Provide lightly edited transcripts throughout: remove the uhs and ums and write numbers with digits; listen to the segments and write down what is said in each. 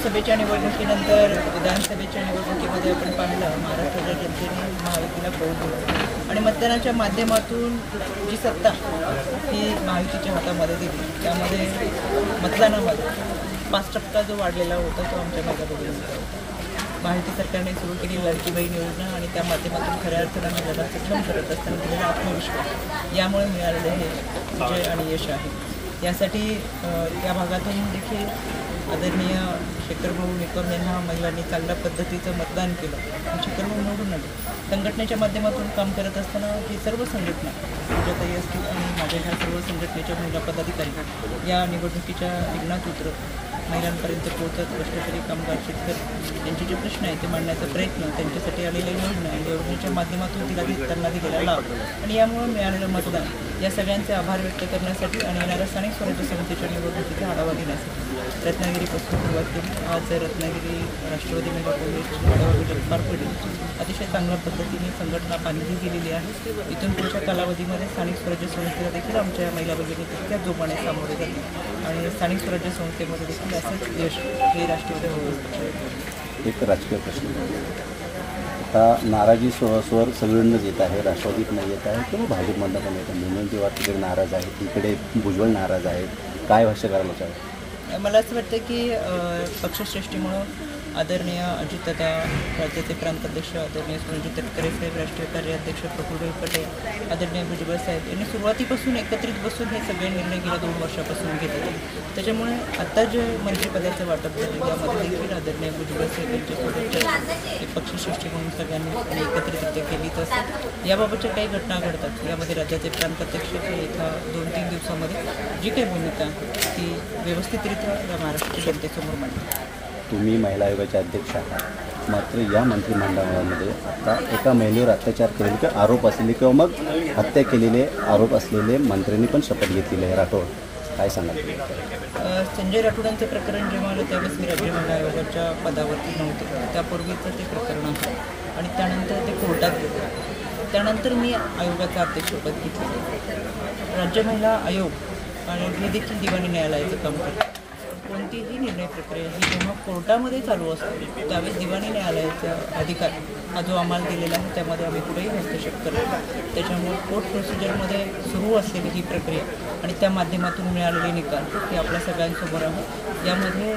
लोकसभेच्या निवडणुकीनंतर विधानसभेच्या निवडणुकीमध्ये आपण पाहिलं महाराष्ट्राच्या जनतेने महायुतीला कौल दिला आणि मतदानाच्या माध्यमातून जी सत्ता ही महायुतीच्या हातामध्ये दिली, त्यामध्ये मतदानामध्ये 5% जो वाढलेला होता तो आमच्या महिला भगिनींचा होता. महायुती सरकारने सुरू केलेली लाडकी बहीण योजना आणि त्या माध्यमातून खऱ्या अर्थानं महिलांना सक्षम करत असताना दिलेला आत्मविश्वास, यामुळे मिळालेले हे विजय आणि यश आहे. यासाठी या भागातून देखील आदरणीय शेखरभाऊ निकम यांना महिलांनी चांगल्या पद्धतीचं मतदान केलं आणि शेखरभाऊ निवडून आले. संघटनेच्या माध्यमातून काम करत असताना ही सर्व संघटना पूजाताई असतील आणि माझ्या ह्या सर्व संघटनेच्या महिला पदाधिकारी या निवडणुकीच्या रिंगणात उतरत महिलांपर्यंत पोहोचत कष्टकरी कामगार शेतकरी यांचे जे प्रश्न आहेत ते मांडण्याचा प्रयत्न, त्यांच्यासाठी आलेल्या योजना आणि योजनेच्या माध्यमातून त्यांना दिलेला लाभ आणि यामुळे मिळालेलं मतदान, या सगळ्यांचे आभार व्यक्त करण्यासाठी आणि येणाऱ्या स्थानिक स्वराज्य समितीच्या निवडणुकीचा आढावा घेण्यासाठी रत्नागिरीपासून सुरुवात केली. आज रत्नागिरी राष्ट्रवादी महिला काँग्रेसची आढावा बैठक पार पडली. अतिशय चांगल्या पद्धतीने संघटना बांधली गेलेली आहे. इथून पुढच्या कालावधीमध्ये स्थानिक स्वराज्य संस्थेला देखील आमच्या महिला भगिनी तितक्याच जोमाने सामोरे जातील आणि स्थानिक स्वराज्य संस्थेमध्ये देखील असंच यश हे राष्ट्रवादी काँग्रेस. एक राजकीय प्रश्न, आता नाराजी स्वर सगळीकडूनच येत आहे, राष्ट्रवादीत नाही येत आहे किंवा भाजपमधनं पण येत आहे. मुनगंटीवार तिकडे नाराज आहेत, इकडे भुजबळ नाराज आहेत, काय भाष्य करायला चालेल? मला असं वाटतं की पक्षश्रेष्ठी म्हणून आदरणीय अजितदादा, राज्याचे प्रांताध्यक्ष आदरणीय सुनील तटकरे साहेब, राष्ट्रीय कार्याध्यक्ष प्रफुल्ल पटेल, आदरणीय भुजबळ साहेब यांनी सुरुवातीपासून एकत्रित बसून हे सगळे निर्णय गेल्या 2 वर्षापासून घेतले. त्याच्यामुळे आता जे मंत्रिपदाचं वाटप झालं यामध्ये देखील आदरणीय भुजबळ साहेब यांच्यासोबतच्या एक पक्षश्रेष्ठी म्हणून सगळ्यांनी एकत्रितरित्या केली. तसं याबाबतच्या काही घटना घडतात, यामध्ये राज्याचे प्रांताध्यक्ष एका 2-3 दिवसामध्ये जी काही भूमिका ती व्यवस्थितरित्या या महाराष्ट्राच्या जनतेसमोर मांडली. तुम्ही महिला आयोगाचे अध्यक्ष आहात, मात्र या मंत्रिमंडळामध्ये आता एका महिलेवर अत्याचार केलेले किंवा आरोप असलेले किंवा मग हत्या केलेले आरोप असलेले मंत्र्यांनी पण शपथ घेतलेली आहे. राठोड, काय सांगाल? संजय राठोडांचे प्रकरण जेव्हा आलं त्यावेळेस मी राज्य महिला आयोगाच्या पदावरती नव्हते. त्यापूर्वीचं ते प्रकरण आहे आणि त्यानंतर ते कोर्टात गेलं. त्यानंतर मी आयोगाचं अध्यक्षपद घेतलं. राज्य महिला आयोग आणि हे देखील दिवाणी न्यायालयाचं काम करतं. कोणतीही निर्णय प्रक्रिया ही जेव्हा कोर्टामध्ये चालू असते त्यावेळेस दिवाणी न्यायालयाचा अधिकार हा जो आम्हाला दिलेला आहे त्यामध्ये आम्ही कुठेही हस्तक्षेप करतो. त्याच्यामुळे कोर्ट प्रोसिजरमध्ये सुरू असलेली ही प्रक्रिया आणि त्या माध्यमातून मिळालेले निकाल हे आपल्या सगळ्यांसमोर आहे. यामध्ये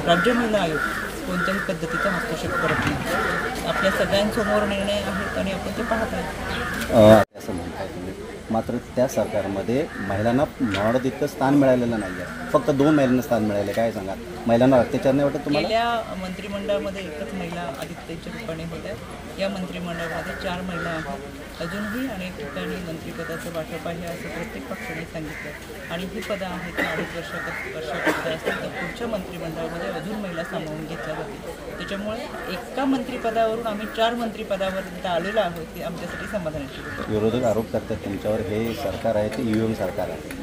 राज्य महिला आयोग कोणत्याही पद्धतीचा हस्तक्षेप करत नाही. आपल्या सगळ्यांसमोर निर्णय आहेत आणि आपण ते पाहत आहोत. असं म्हणताय तुम्ही, मात्र त्या सरकारमध्ये महिलांना म्हणत इतकं स्थान मिळालेलं नाही आहे. फक्त 2 महिलांना स्थान मिळाले. काय सांगा, महिलांना अत्याचार नाही वाटत तुम्हाला? गेल्या मंत्रिमंडळामध्ये एकच महिला आदित्यच्या रूपाने होत्या. या मंत्रिमंडळामध्ये 4 महिला आहेत. अजूनही अनेक ठिकाणी मंत्रिपदाचं वाटप आहे असं प्रत्येक पक्षाने सांगितलं आणि ही पदं आहेत 2.5 वर्षाकरता असतील तर पुढच्या मंत्रिमंडळामध्ये अजून महिला सामावून घेतल्या जातील. त्याच्यामुळे एका मंत्रिपदावरून आम्ही 4 मंत्रिपदावर आलेलो आहोत ही आमच्यासाठी समाधानाची गोष्ट. विरोधक आरोप करतात तुमच्यावर, हे सरकार आहे ते EVM सरकार आहे.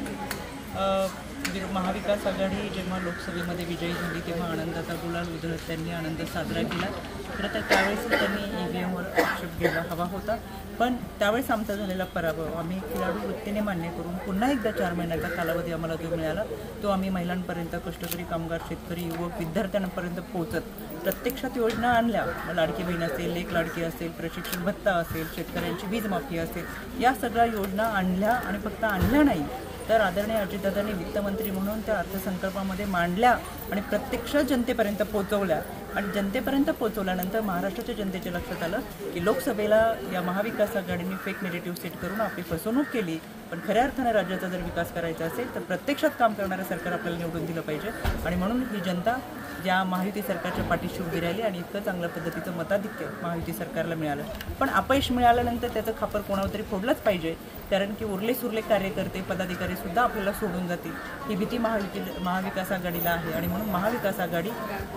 महाविकास आघाडी जेव्हा लोकसभेमध्ये विजयी झाली तेव्हा आनंदाचा गुलाल उधळत त्यांनी आनंद साजरा केला. खरं तर त्यावेळेस त्यांनी EVMवर आक्षेप घ्यायला हवा होता, पण त्यावेळेस आमचा झालेला पराभव आम्ही खेळाडू वृत्तीने मान्य करून पुन्हा एकदा 4 महिन्याचा कालावधी आम्हाला जो मिळाला तो आम्ही महिलांपर्यंत, कष्टकरी कामगार, शेतकरी, युवक, विद्यार्थ्यांपर्यंत पोहोचत प्रत्यक्षात योजना आणल्या. लाडकी बहीण असेल, लेक लाडकी असेल, प्रशिक्षण भत्ता असेल, शेतकऱ्यांची वीज माफी असेल, या सगळ्या योजना आणल्या आणि फक्त आणल्या नाही तर आदरणीय अजितदादांनी वित्तमंत्री म्हणून त्या अर्थसंकल्पामध्ये मांडल्या आणि प्रत्यक्ष जनतेपर्यंत पोहोचवल्या. आणि जनतेपर्यंत पोहोचवल्यानंतर महाराष्ट्राच्या जनतेच्या लक्षात आलं की लोकसभेला या महाविकास आघाडीने फेक नेगेटिव्ह सेट करून आपली फसवणूक केली. पण खऱ्या अर्थाने राज्याचा जर विकास करायचा असेल तर प्रत्यक्षात काम करणारं सरकार आपल्याला निवडून दिलं पाहिजे. आणि म्हणून ही जनता या महायुती सरकारच्या पाठीशी उभी राहिली आणि इतकं चांगल्या पद्धतीचं मताधिक्य महायुती सरकारला मिळालं. पण अपयश मिळाल्यानंतर त्याचं खापर कोणावर तरी फोडलंच पाहिजे, कारण की उरले सुरले कार्यकर्ते, पदाधिकारी सुद्धा आपल्याला सोडून जातील ही भीती महाविकास आघाडीला आहे. आणि म्हणून महाविकास आघाडी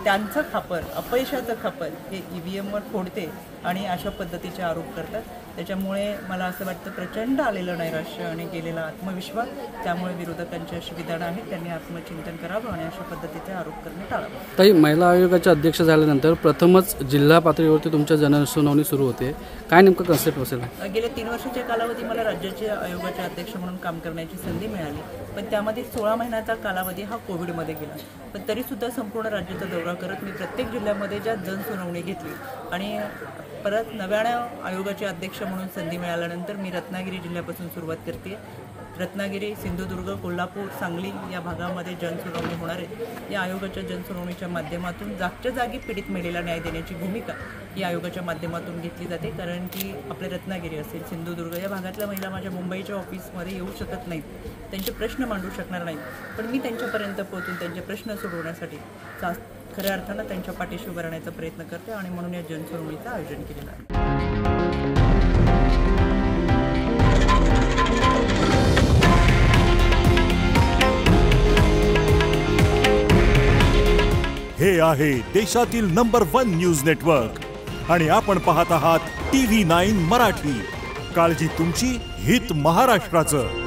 त्यांचं खापर, अपयशाचं खापर हे EVMवर फोडते आणि अशा पद्धतीचे आरोप करतात. त्याच्यामुळे मला असं वाटतं प्रचंड आलेलं नैराश्य आणि गेलेला आत्मविश्वास, त्यामुळे विरोधकांची अशी विधानं आहेत त्यांनी आत्मचिंतन करावं आणि अशा पद्धतीचे आरोप करणे टाळावं. ताई, महिला आयोगाचे अध्यक्ष झाल्यानंतर प्रथमच जिल्हा पातळीवरती तुमच्या जनसुनावणी सुरू होते, काय नेमकं कन्सेप्ट असेल? गेल्या 3 वर्षाच्या कालावधी मला राज्याच्या आयोगाचे अध्यक्ष म्हणून काम करण्याची संधी मिळाली. पण त्यामध्ये 16 महिन्याचा कालावधी हा कोविडमध्ये गेला. पण तरीसुद्धा संपूर्ण राज्याचा दौरा करत मी प्रत्येक जिल्ह्यामध्ये ज्या जनसुनावणी घेतली आणि परत नव्यानं आयोगाचे अध्यक्ष म्हणून संधी मिळाल्यानंतर मी रत्नागिरी जिल्ह्यापासून सुरुवात करते. रत्नागिरी, सिंधुदुर्ग, कोल्हापूर, सांगली या भागामध्ये जनसुनावणी होणार आहे. या आयोगाच्या जनसुनावणीच्या माध्यमातून जागच्या जागी पीडित महिलेला न्याय देण्याची भूमिका या आयोगाच्या माध्यमातून घेतली जाते. कारण की आपले रत्नागिरी असेल, सिंधुदुर्ग या भागातल्या महिला माझ्या मुंबईच्या ऑफिसमध्ये येऊ शकत नाहीत, त्यांचे प्रश्न मांडू शकणार नाहीत. पण मी त्यांच्यापर्यंत पोहोचून त्यांचे प्रश्न सोडवण्यासाठी खऱ्या अर्थानं त्यांच्या पाठीशी उभं राहण्याचा प्रयत्न करते आणि म्हणून या जनसुनावणीचं आयोजन केलेलं आहे. हे आहे देशातील नंबर 1 न्यूज नेटवर्क आणि आपण पाहत आहात TV9 मराठी. काळजी तुमची, हित महाराष्ट्राचं.